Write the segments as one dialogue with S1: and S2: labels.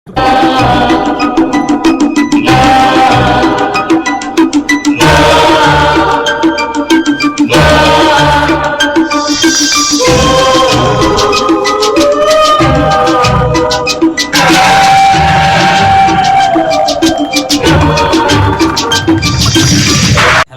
S1: Hello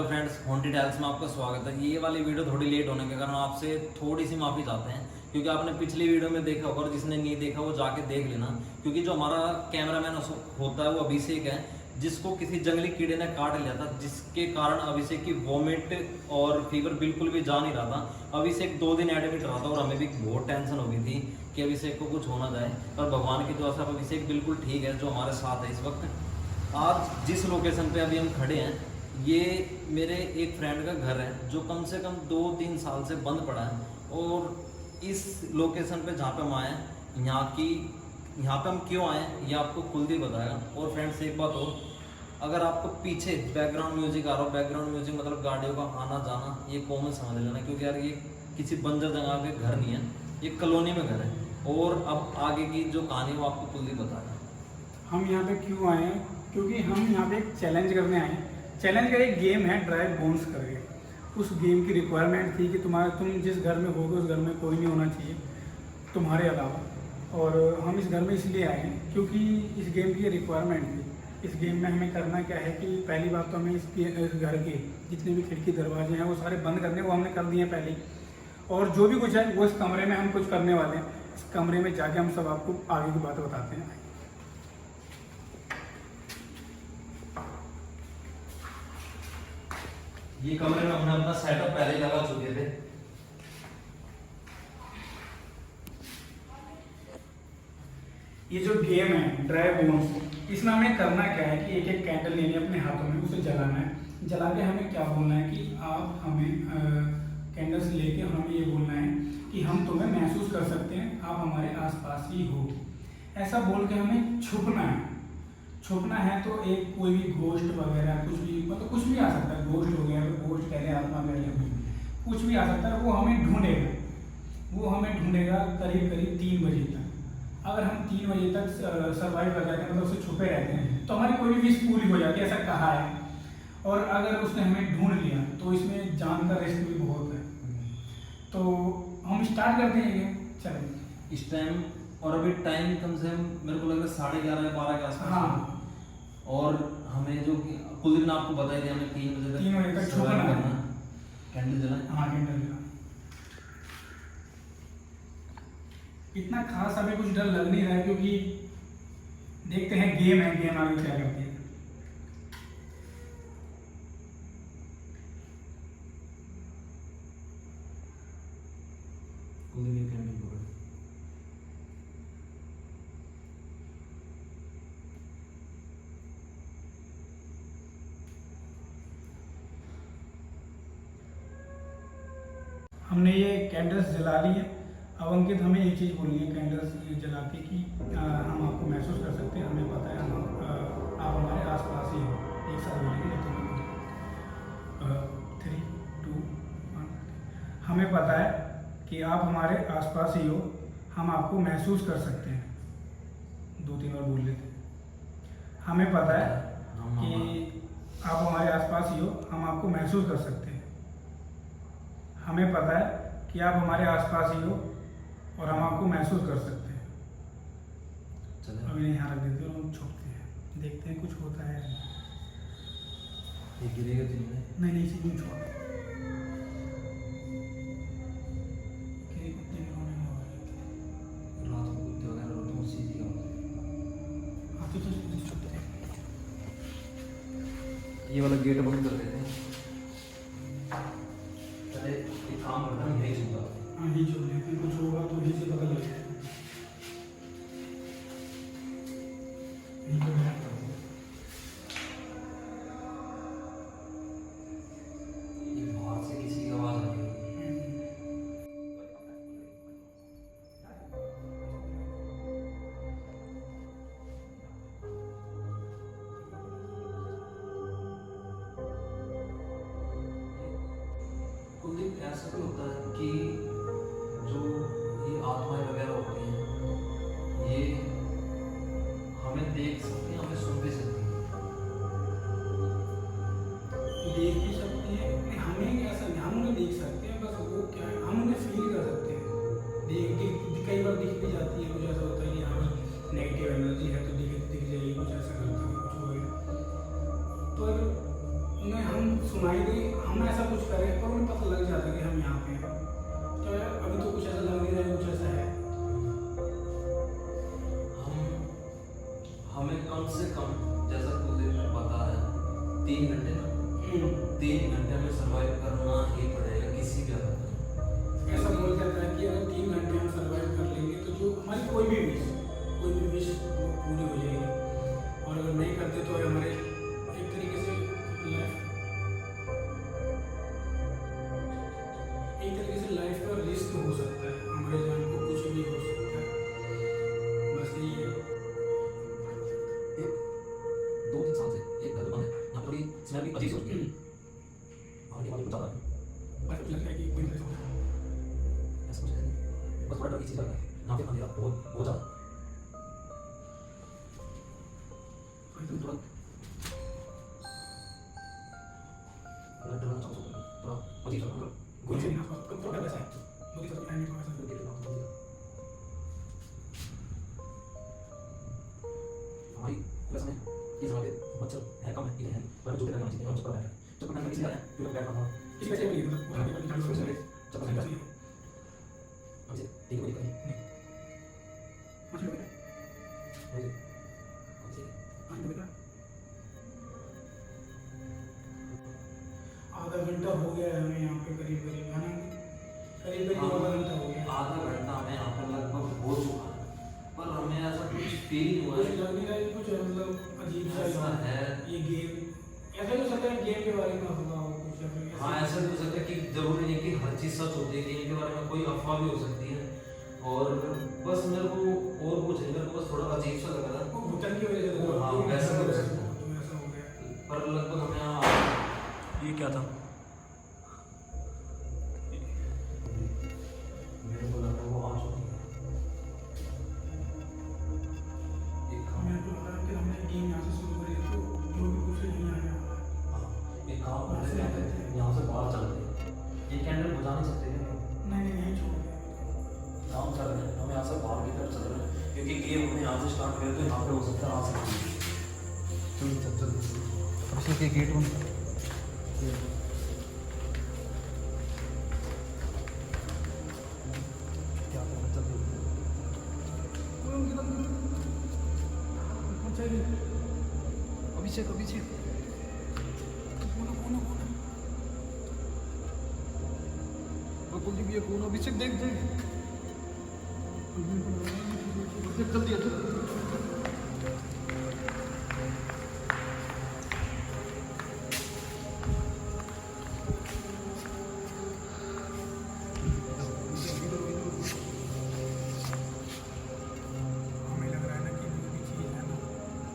S1: friends, haunted details में आपका स्वागत है। ये वाली वीडियो थोड़ी लेट होने के कारण आपसे थोड़ी सी माफ़ी चाहते हैं, क्योंकि आपने पिछली वीडियो में देखा होगा और जिसने नहीं देखा वो जाके देख लेना। क्योंकि जो हमारा कैमरामैन होता है वो अभिषेक है, जिसको किसी जंगली कीड़े ने काट लिया था, जिसके कारण अभिषेक की वॉमिट और फीवर बिल्कुल भी जा नहीं रहा था। अभिषेक 2 दिन एडमिट रहा था और हमें भी बहुत टेंशन हो गई थी कि अभिषेक को कुछ हो ना जाए, पर भगवान की दुआ से अभिषेक बिल्कुल ठीक है, जो हमारे साथ है इस वक्त। आज जिस लोकेशन पे अभी हम खड़े हैं, ये मेरे एक फ्रेंड का घर है जो कम से कम 2-3 साल से बंद पड़ा है। और इस लोकेशन पे जहाँ पे हम आए हैं, यहाँ पे हम क्यों आए हैं ये आपको खुद ही बताएगा। और फ्रेंड्स एक बात और, अगर आपको पीछे बैकग्राउंड म्यूजिक आ रहा हो, बैकग्राउंड म्यूजिक मतलब गाड़ियों का आना जाना, ये कॉमन समझ लेना, क्योंकि यार ये किसी बंजर जगह पे घर नहीं है, ये कॉलोनी में घर है। और अब आगे की जो कहानी वो आपको खुद ही बताएगा।
S2: हम यहाँ पे क्यों आए हैं? क्योंकि हम यहाँ पे एक चैलेंज करने आए हैं। चैलेंज का एक गेम है ड्राई बोन्स करके। उस गेम की रिक्वायरमेंट थी कि तुम जिस घर में होगे उस घर में कोई नहीं होना चाहिए तुम्हारे अलावा। और हम इस घर में इसलिए आए हैं क्योंकि इस गेम की रिक्वायरमेंट थी। इस गेम में हमें करना क्या है कि पहली बात तो हमें इस घर के जितने भी खिड़की दरवाजे हैं वो सारे बंद करने, वो हमने कर दिए हैं पहले। और जो भी कुछ है वो इस कमरे में हम कुछ करने वाले हैं। इस कमरे में जाके हम सब आपको आगे की बातें बताते हैं।
S1: ये कमरे में हमने अपना सेटअप पहले ही लगा चुके थे।
S2: ये जो गेम है ड्राई बोन्स, इसमें हमें करना क्या है कि एक एक कैंडल लेनी है अपने हाथों में, उसे जलाना है। जला के हमें क्या बोलना है कि आप हमें कैंडल्स लेके हमें ये बोलना है कि हम तुम्हें महसूस कर सकते हैं, आप हमारे आसपास ही हो। ऐसा बोल के हमें छुपना है। छुपना है तो एक कोई भी घोस्ट वगैरह कुछ भी, मतलब कुछ भी आ सकता है। घोस्ट हो गया, घोस्ट कह रहे, आत्मा कह रहे, कुछ भी आ सकता है। वो हमें ढूंढेगा, वो हमें ढूंढेगा करीब करीब 3 बजे तक। अगर हम 3 बजे तक सर्वाइव कर जाते हैं, मतलब उससे छुपे रहते हैं, तो हमारी कोई भी विश पूरी हो जाती है, ऐसा कहा है। और अगर उसने हमें ढूंढ लिया तो इसमें जान का रिस्क भी बहुत है। तो हम स्टार्ट करते हैं ये। चलो
S1: इस टाइम, और अभी टाइम कम से कम मेरे को लग रहा है 11:30 या 12 के आसपास।
S2: हाँ।
S1: और हमें जो कुछ दिन आपको बताया था, हमें 3 बजे तक
S2: छुपना है।
S1: कैंडल जलाएं।
S2: हाँ, कैंडल जला। इतना खास अभी कुछ डर लग नहीं रहा है, क्योंकि देखते हैं गेम है, गेम आगे क्या करती है।
S1: कैंडल पकड़।
S2: हमने ये कैंडल्स जला ली है। अब अंकित हमें एक चीज़ बोलनी है कैंडल्स ये जला के कि हम आपको महसूस कर सकते हैं, हमें पता है आप हमारे आसपास ही हो। एक साथ बोलेंगे तो 3, 2, 1। हमें पता है कि आप हमारे आसपास ही हो, हम आपको महसूस कर सकते हैं। 2-3 बार बोल लेते हैं। हमें पता है कि आप हमारे आसपास ही हो, हम आपको महसूस कर सकते हैं। हमें पता है कि आप हमारे आसपास ही हो और हम आपको महसूस कर सकते हैं। अभी यहाँ रख देते हैं और हम छुपते हैं, देखते हैं कुछ होता है।
S1: ये गिरेगा तो
S2: नहीं नहीं, इसी में छोड़।
S1: रात को कुत्ते वगैरह रोते हैं, सीधी का
S2: हाँ तो छुपते हैं।
S1: ये वाला गेट बंद कर देते हैं। पहले एक काम करता हूँ, यही छुपा।
S2: हाँ, ही छुप लेते हैं, कुछ होगा तो ही से पता लग जाएगा। नेगेटिव एनर्जी है तो दिख जाएगी, कुछ ऐसा करता है, कुछ हो गया। तो उन्हें हम सुनाई दे, हम ऐसा कुछ करें पर उन्हें पता लग जाता है कि हम यहाँ पे हैं। तो यार अभी तो कुछ ऐसा लग नहीं रहा है, कुछ ऐसा है।
S1: हमें कम से कम जैसा तुझे पता है 3 घंटे ना, 3 घंटे में सर्वाइव करना ही पड़ेगा किसी भी हालत में।
S2: ऐसा बोल जाता है कि अगर 3 घंटे हम सर्वाइव कर लेंगे तो जो हमारी कोई भी विश पूरी हो जाएगी, और अगर नहीं करते तो हमारे एक तरीके से लाइफ का रिस्क हो सकता है, हमारे जान को कुछ भी हो सकता है। बस यही है।
S1: 2-3 साल से एक घर बंद है, यहाँ थोड़ी स्मेल भी अजीब सी होती है, आगे वाले कुछ ज़्यादा है,
S2: बस लग रहा है कि कोई ऐसा होगा।
S1: ऐसा कुछ है नहीं, बस थोड़ा डर की चीज़ लग रहा है, यहाँ पे अंधेरा बहुत ज़्यादा। तुम थोड़ा डरना चाहो थोड़ा अजीब सा मतलब
S2: कोई नहीं ना थोड़ा वैसा है, मुझे सब आने को ऐसा
S1: भाई वैसे में इस जगह पे मच्छर है कम है, ये है पर जो भी लगना चाहिए हम चप्पल पहन के चप्पल पहन के इसलिए आया क्योंकि बैठ रहा था
S2: इस वजह से भी मतलब वहाँ पे वाली चीज़
S1: चप्पल पहन के हमसे ठीक है नहीं
S2: मुझे लगा
S1: हमसे
S2: आधा घंटा हो गया है हमें यहाँ पे करीब है ना, करीब आधा घंटा हो गया।
S1: आधा घंटा में यहाँ पर लगभग हो चुका है, पर हमें ऐसा कुछ फील नहीं हुआ है।
S2: लग नहीं रहा है कुछ मतलब अजीब सा
S1: ऐसा है
S2: ये गेम, ऐसा हो सकता है गेम के बारे में होगा वो कुछ या फिर
S1: हाँ ऐसा भी हो सकता है कि जरूरी नहीं कि हर चीज़ सच होती है, गेम के बारे में कोई अफवाह भी हो सकती है। और बस मेरे को और कुछ नहीं, मेरे को बस थोड़ा अजीब सा लग रहा था,
S2: होटल की वजह से
S1: हाँ वैसा भी हो सकता है,
S2: तो ऐसा हो गया।
S1: पर लगभग हमें यहाँ ये क्या था मेरे को लग रहा है वो आ चुकी है।
S2: हमें तो लग रहा है कि हमने गेम यहाँ से शुरू करी तो जो भी कुछ नहीं आया।
S1: हाँ एक काम करते हैं, यहाँ से बाहर चलते हैं, ये कैंडल बुझा नहीं सकते क्या?
S2: नहीं छोड़ दिया।
S1: काम कर रहे हैं हम यहाँ से बाहर की तरफ चल रहे हैं, क्योंकि गेम हमने यहाँ से स्टार्ट किया तो यहाँ पे हो सकता है आ सकती है। चल अब इसके गेट बंद कर। क्या करना चलते अभिषेक कौन अभिषेक देख जल्दी
S2: हमें लग रहा है ना कि जो भी चीज़ है ना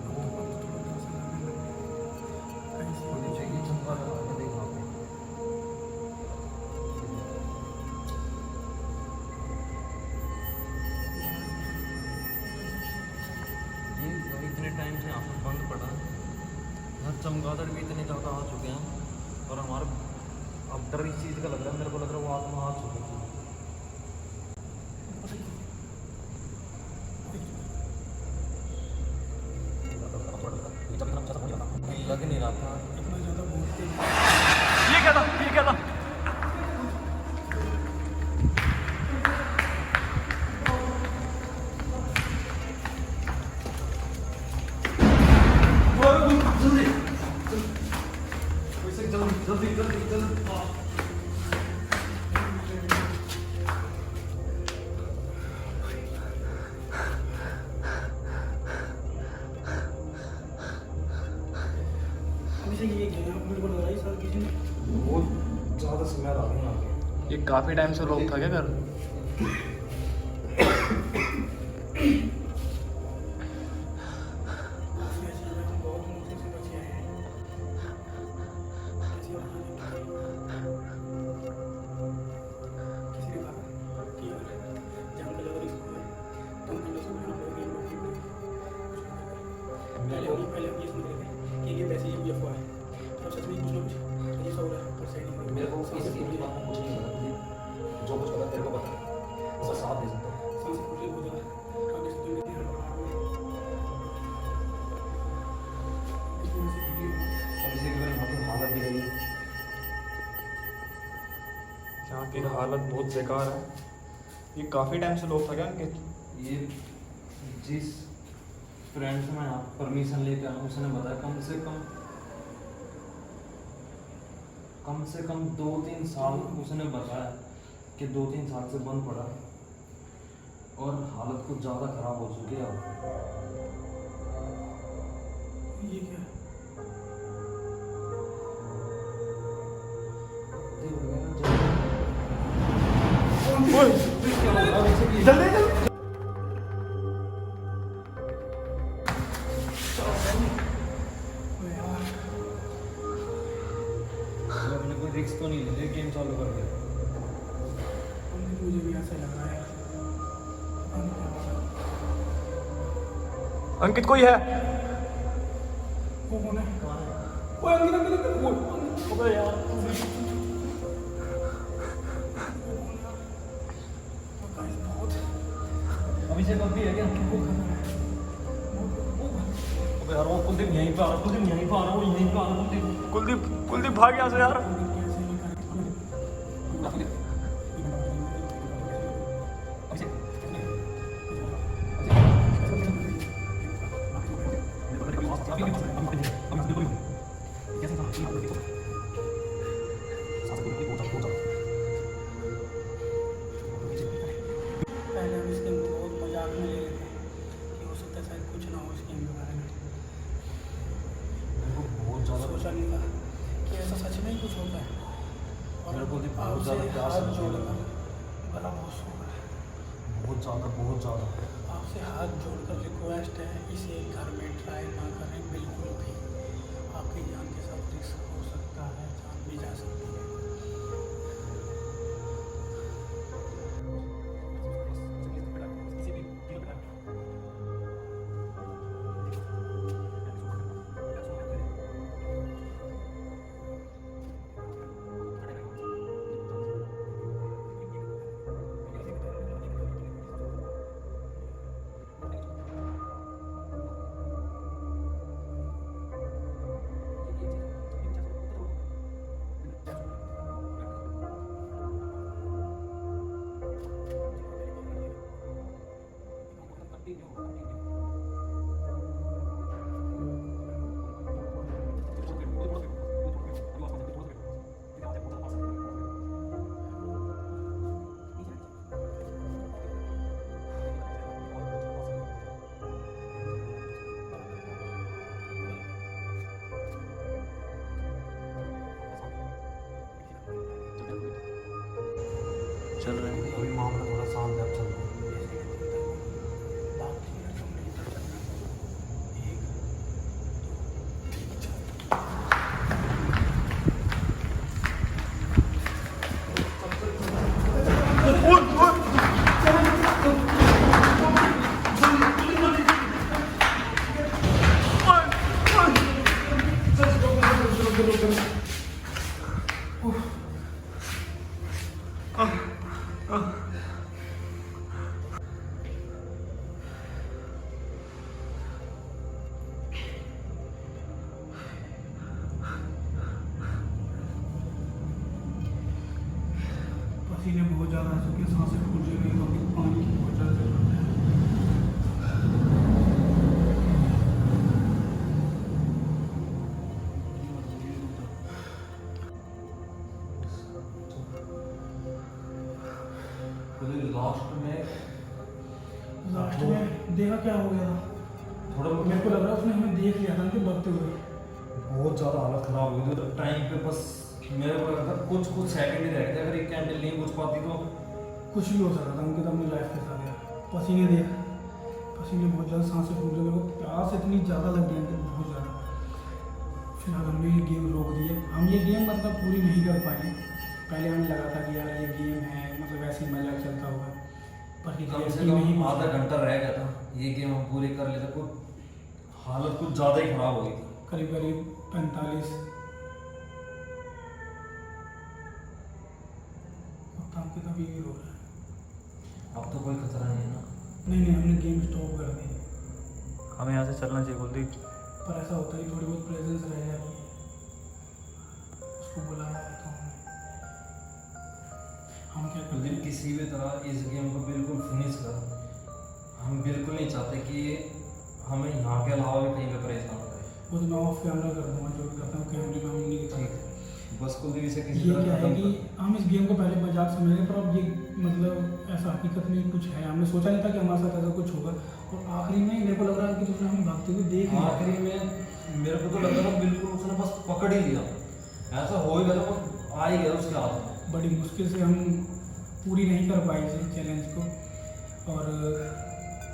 S2: वो थोड़ा सा लगने लग गया कहीं से
S1: होनी चाहिए चंगा देखा ये इतने टाइम से यहाँ पर बंद पड़ा है, यहाँ चमगादड़ भी इतने ज़्यादा आ चुके हैं और हमारा अब डर इस चीज़ का लग रहा है, मेरे को लग रहा है वो आत्मा आ चुकी है। लग नहीं रहा था
S2: इतना ज़्यादा बोलते
S1: ये क्या था जल्दी
S2: हमेशा ये गया मेरे को लग रहा है सर किसी ने
S1: बहुत ज़्यादा स्मेल आ रही है।
S3: ये काफी टाइम से लोग था क्या घर?
S2: बहुत मुश्किल से बचे हैं किसी ने कहा कि जहाँ पे लगा इसको तुम पहले से पहले ये सुन रहे थे कि ये वैसे ही अफवाह है, अब सच में कुछ ना कुछ ये सब हो रहा है पर सही
S1: मेरे को इस गेम के बारे में कुछ नहीं पता, जो कुछ पता तेरे को पता है, बस साथ दे सकता है।
S2: सांस फूल हो जाए आगे से तुम
S3: की हालत बहुत बेकार है। ये काफ़ी टाइम से लोग था क्या इनके?
S1: ये जिस फ्रेंड से मैं यहाँ परमिशन लेके आया उसने बताया कम से कम 2-3 साल, उसने बताया कि 2-3 साल से बंद पड़ा और हालत कुछ ज़्यादा ख़राब हो चुकी है अब।
S2: ये क्या जल्दी जल्दी
S1: अपने कोई रिस्क तो नहीं ले रहे, गेम चालू कर दिया।
S2: मुझे भी ऐसा लग रहा है। पता नहीं क्या हो रहा है।
S3: अंकित कोई है?
S2: वो कौन है? ओए अंकित अंकित अंकित
S1: अबे यार अभी से कब भी है क्या? अबे यार वो कुलदीप यहीं पे आ रहा, कुलदीप यहीं पे आ रहा, वो यहीं पे आ रहा,
S3: कुलदीप भाग यहाँ से यार।
S2: पहले हम इस गेम को बहुत मजाक में ले लेते हैं कि हो सकता है शायद कुछ ना हो इस गेम के बारे में।
S1: मेरे को बहुत ज़्यादा
S2: सोचा नहीं था कि ऐसा सच में ही कुछ होता है।
S1: मेरे को भी बहुत
S2: आपसे
S1: ज़्यादा प्यास
S2: हाथ
S1: लगी है।
S2: जोड़कर गला बहुत सूख रहा है।
S1: बहुत ज़्यादा
S2: आपसे हाथ जोड़कर रिक्वेस्ट है, इसे घर में ट्राई ना करें बिल्कुल भी। आपकी जान के साथ रिस्क हो सकता है, जान भी जा सकती है।
S1: चल रहे हैं, अभी मामला थोड़ा शांत है, अब चल रहे हैं।
S2: पसीने बहुत ज़्यादा आ चुके हैं, सांसें फूल रही हैं, क्योंकि पानी की बहुत ज़्यादा ज़रूरत है। लास्ट में देखा क्या हो गया था?
S1: थोड़ा
S2: मेरे को लग रहा है उसने हमें देख लिया था कि बढ़ते हुए।
S1: बहुत ज़्यादा हालत ख़राब हो गई थी टाइम पे। बस मेरे को लगा था कुछ सेकंड ही रह गए, अगर एक कैंडल नहीं बुझ पाती तो
S2: कुछ भी हो सकता था उनके, तो अपनी लाइफ के साथ यार। पसीने देख, पसीने बहुत ज़्यादा, सांसें फूल रही, मेरे को प्यास इतनी ज़्यादा लग गई है, बहुत ज़्यादा। फिलहाल हमने ये गेम रोक दी है। हम ये गेम मतलब पूरी नहीं कर पाए। पहले हमें लगा था कि यार ये गेम है, मतलब ऐसे ही मजाक चलता होगा, पर ये
S1: कम से
S2: गेम नहीं
S1: कम आधा घंटा रह गया था, ये गेम हम पूरी कर लेते। कुछ हालत कुछ ज़्यादा ही ख़राब हो गई थी।
S2: करीब करीब 45। अब काम के कभी भी रो रहा है।
S1: अब तो कोई खतरा नहीं है ना।
S2: नहीं, हमने गेम स्टॉप कर दी।
S3: हमें यहाँ से चलना चाहिए कुलदीप।
S2: पर ऐसा होता है, थोड़ी बहुत प्रेजेंस रह जाती है, उसको बुलाया है तो हमने। हम क्या करते
S1: कुलदीप
S2: हैं,
S1: किसी भी तरह इस गेम को बिल्कुल फिनिश कर। हम बिल्कुल नहीं चाहते कि हमें यहाँ के अलावा भी कहीं पे परेशान करे।
S2: वो तो मैं ऑफ कैमरा कर दूँगा, जो भी करता हूँ कैमरे में हम नहीं
S1: ठीक
S2: दिखाते।
S1: है, बस कुलदीप इसे किसी
S2: ये
S1: तरह
S2: क्या है
S1: खत्म
S2: कि
S1: कर।
S2: हम इस गेम को पहले मजाक समझ रहे, पर अब ये मतलब ऐसा हकीकत में कुछ है। हमने सोचा नहीं था कि हमारे साथ ऐसा कुछ होगा, और आखिरी में मेरे को लग रहा है कि तुमने हमें भागते हुए देख लिया।
S1: आखिरी में मेरे को तो लग रहा था बिल्कुल उसने बस पकड़ ही लिया, ऐसा हो ही गया था, वो आ ही गया उसके हाथ में।
S2: बड़ी मुश्किल से हम पूरी नहीं कर पाए इस चैलेंज को, और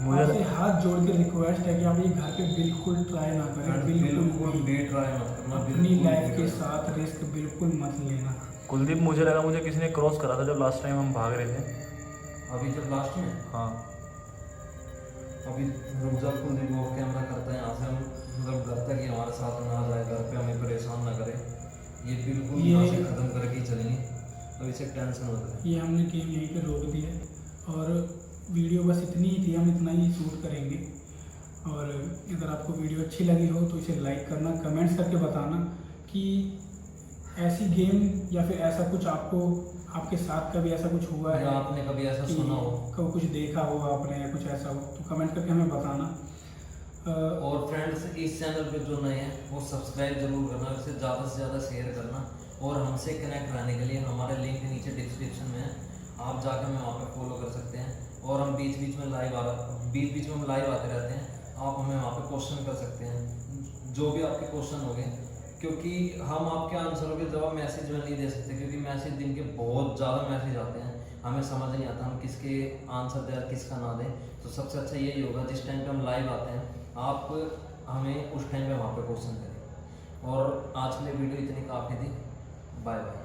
S3: मुझे
S2: आपसे हाथ जोड़ के रिक्वेस्ट है कि आप ये घर पे बिल्कुल ट्राई ना करें,
S1: बिल्कुल
S2: भी।
S1: भी ट्राई मत करना,
S2: अपनी
S1: बिल्कुल
S2: लाइफ
S1: भी
S2: के
S1: try।
S2: साथ रिस्क बिल्कुल मत लेना।
S3: कुलदीप, मुझे लगा मुझे किसी ने क्रॉस करा था जब लास्ट टाइम हम भाग रहे थे।
S1: अभी जब लास्ट में
S3: हाँ,
S1: अभी रुक जा कुलदीप, वो कैमरा करता है यहाँ से, हम मतलब घर तक ही हमारे साथ ना आ जाए, घर पे हमें परेशान ना करे। ये बिल्कुल
S2: ये-
S1: यहाँ से ख़त्म करके ही चलेंगे, अब इसे टेंशन होता है।
S2: ये हमने गेम यहीं पे रोक दी है, और वीडियो बस इतनी ही थी, हम इतना ही शूट करेंगे। और अगर आपको वीडियो अच्छी लगी हो तो इसे लाइक करना, कमेंट्स करके बताना कि ऐसी गेम या फिर ऐसा कुछ आपको, आपके साथ कभी ऐसा कुछ हुआ है
S1: या आपने कभी ऐसा
S2: कि
S1: सुना हो।
S2: कभी कुछ देखा हो आपने या कुछ ऐसा हो, तो कमेंट करके हमें बताना।
S1: और फ्रेंड्स, इस चैनल पे जो नए हैं वो सब्सक्राइब जरूर करना, इसे ज़्यादा से ज़्यादा शेयर करना, और हमसे कनेक्ट रहने के लिए हमारे लिंक नीचे डिस्क्रिप्शन में है, आप जाकर हमें वहाँ पे फॉलो कर सकते हैं। और हम बीच बीच में लाइव हम लाइव आते रहते हैं, आप हमें वहाँ पे क्वेश्चन कर सकते हैं, जो भी आपके क्वेश्चन होंगे, क्योंकि हम आपके आंसरों के जवाब मैसेज में नहीं दे सकते, क्योंकि मैसेज दिन के बहुत ज़्यादा मैसेज आते हैं, हमें समझ नहीं आता हम किसके आंसर दें किसका ना दें। तो सबसे अच्छा यही होगा जिस टाइम पे हम लाइव आते हैं, आप हमें उस टाइम पे वहाँ पे क्वेश्चन करें। और आज के लिए वीडियो इतनी काफ़ी थी, बाय बाय।